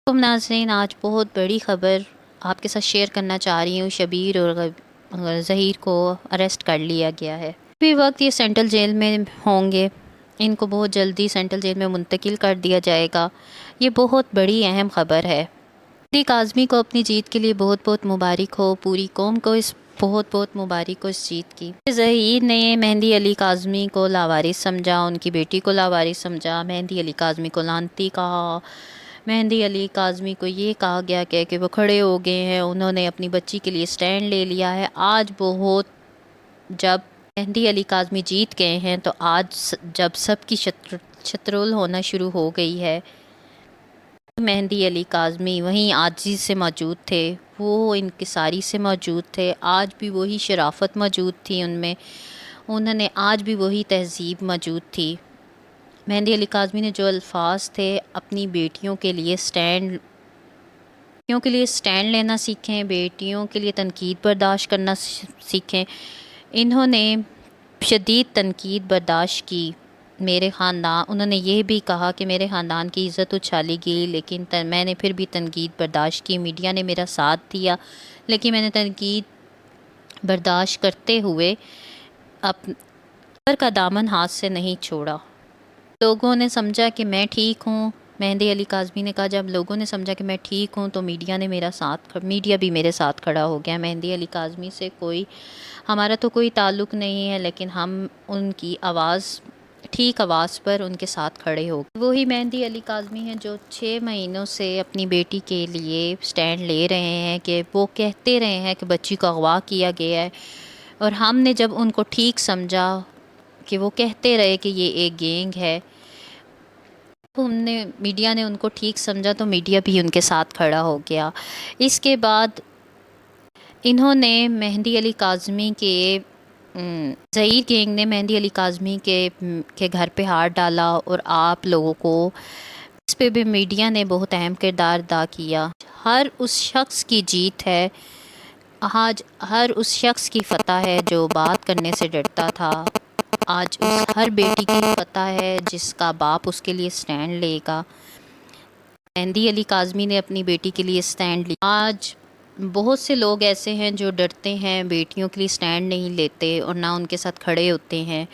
ناظرین، آج بہت بڑی خبر آپ کے ساتھ شیئر کرنا چاہ رہی ہوں۔ شبیر اور ظہیر کو اریسٹ کر لیا گیا ہے۔ بھی وقت یہ سینٹرل جیل میں ہوں گے، ان کو بہت جلدی سینٹرل جیل میں منتقل کر دیا جائے گا۔ یہ بہت بڑی اہم خبر ہے۔ مہندی کاظمی کو اپنی جیت کے لیے بہت بہت مبارک ہو۔ پوری قوم کو بہت بہت مبارک ہو اس جیت کی۔ ظہیر نے مہندی علی کاظمی کو لاوارث سمجھا، ان کی بیٹی کو لاوارث سمجھا، مہندی علی کاظمی کو لعنتی کہا۔ مہندی علی کاظمی کو یہ کہا گیا کہ وہ کھڑے ہو گئے ہیں، انہوں نے اپنی بچی کے لیے سٹینڈ لے لیا ہے۔ آج جب مہندی علی کاظمی جیت گئے ہیں تو آج جب سب کی شترول ہونا شروع ہو گئی ہے، مہندی علی کاظمی وہیں عاجزی سے موجود تھے، وہ انکساری سے موجود تھے، آج بھی وہی شرافت موجود تھی ان میں، انہوں نے آج بھی وہی تہذیب موجود تھی۔ مہندی علی کاظمی نے جو الفاظ تھے اپنی بیٹیوں کے لیے سٹینڈ لینا سیکھیں، بیٹیوں کے لیے تنقید برداشت کرنا سیکھیں۔ انہوں نے شدید تنقید برداشت کی۔ انہوں نے یہ بھی کہا کہ میرے خاندان کی عزت اچھالی گئی، لیکن میں نے پھر بھی تنقید برداشت کی۔ میڈیا نے میرا ساتھ دیا، لیکن میں نے تنقید برداشت کرتے ہوئے کا دامن ہاتھ سے نہیں چھوڑا۔ لوگوں نے سمجھا کہ میں ٹھیک ہوں، مہندی علی کاظمی نے کہا، جب لوگوں نے سمجھا کہ میں ٹھیک ہوں تو میڈیا بھی میرے ساتھ کھڑا ہو گیا۔ مہندی علی کاظمی سے ہمارا تو کوئی تعلق نہیں ہے، لیکن ہم ان کی ٹھیک آواز پر ان کے ساتھ کھڑے ہو گئے۔ وہی مہندی علی کاظمی ہیں جو 6 مہینوں سے اپنی بیٹی کے لیے سٹینڈ لے رہے ہیں، کہ وہ کہتے رہے ہیں کہ بچی کو اغوا کیا گیا ہے، اور ہم نے جب ان کو ٹھیک سمجھا کہ وہ کہتے رہے کہ یہ ایک گینگ ہے، میڈیا نے ان کو ٹھیک سمجھا تو میڈیا بھی ان کے ساتھ کھڑا ہو گیا۔ اس کے بعد انہوں نے مہندی علی کاظمی کے ظہیر گینگ نے مہندی علی کاظمی کے گھر پہ ہاتھ ڈالا، اور آپ لوگوں کو اس پہ بھی میڈیا نے بہت اہم کردار ادا کیا۔ ہر اس شخص کی جیت ہے، آج ہر اس شخص کی فتح ہے جو بات کرنے سے ڈرتا تھا، آج اس ہر بیٹی کی فتح ہے جس کا باپ اس کے لیے سٹینڈ لے گا۔ مہندی علی کاظمی نے اپنی بیٹی کے لیے سٹینڈ لیا۔ آج بہت سے لوگ ایسے ہیں جو ڈرتے ہیں، بیٹیوں کے لیے سٹینڈ نہیں لیتے اور نہ ان کے ساتھ کھڑے ہوتے ہیں۔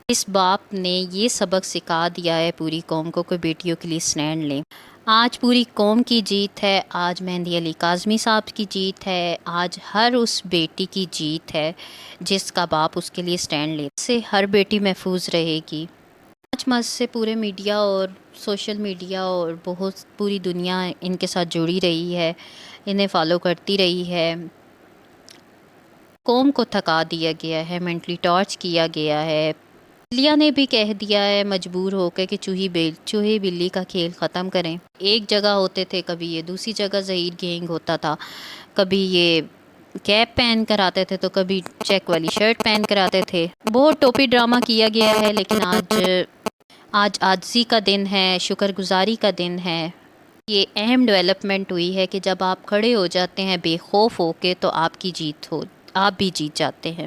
اس باپ نے یہ سبق سکھا دیا ہے پوری قوم کو کہ بیٹیوں کے لیے سٹینڈ لیں۔ آج پوری قوم کی جیت ہے، آج مہندی علی کاظمی صاحب کی جیت ہے، آج ہر اس بیٹی کی جیت ہے جس کا باپ اس کے لیے سٹینڈ لے۔ اس سے ہر بیٹی محفوظ رہے گی۔ آج مجھ سے پورے میڈیا اور سوشل میڈیا اور پوری دنیا ان کے ساتھ جڑی رہی ہے، انہیں فالو کرتی رہی ہے۔ قوم کو تھکا دیا گیا ہے، مینٹلی ٹارچ کیا گیا ہے۔ بلیا نے بھی کہہ دیا ہے مجبور ہو کے کہ چوہے بلی کا کھیل ختم کریں۔ ایک جگہ ہوتے تھے، کبھی یہ دوسری جگہ ظہیر گینگ ہوتا تھا، کبھی یہ کیپ پہن کر آتے تھے تو کبھی چیک والی شرٹ پہن کر آتے تھے۔ بہت ٹوپی ڈرامہ کیا گیا ہے، لیکن آج عاجزی کا دن ہے، شکر گزاری کا دن ہے۔ یہ اہم ڈیولپمنٹ ہوئی ہے کہ جب آپ کھڑے ہو جاتے ہیں بے خوف ہو کے تو آپ بھی جیت جاتے ہیں۔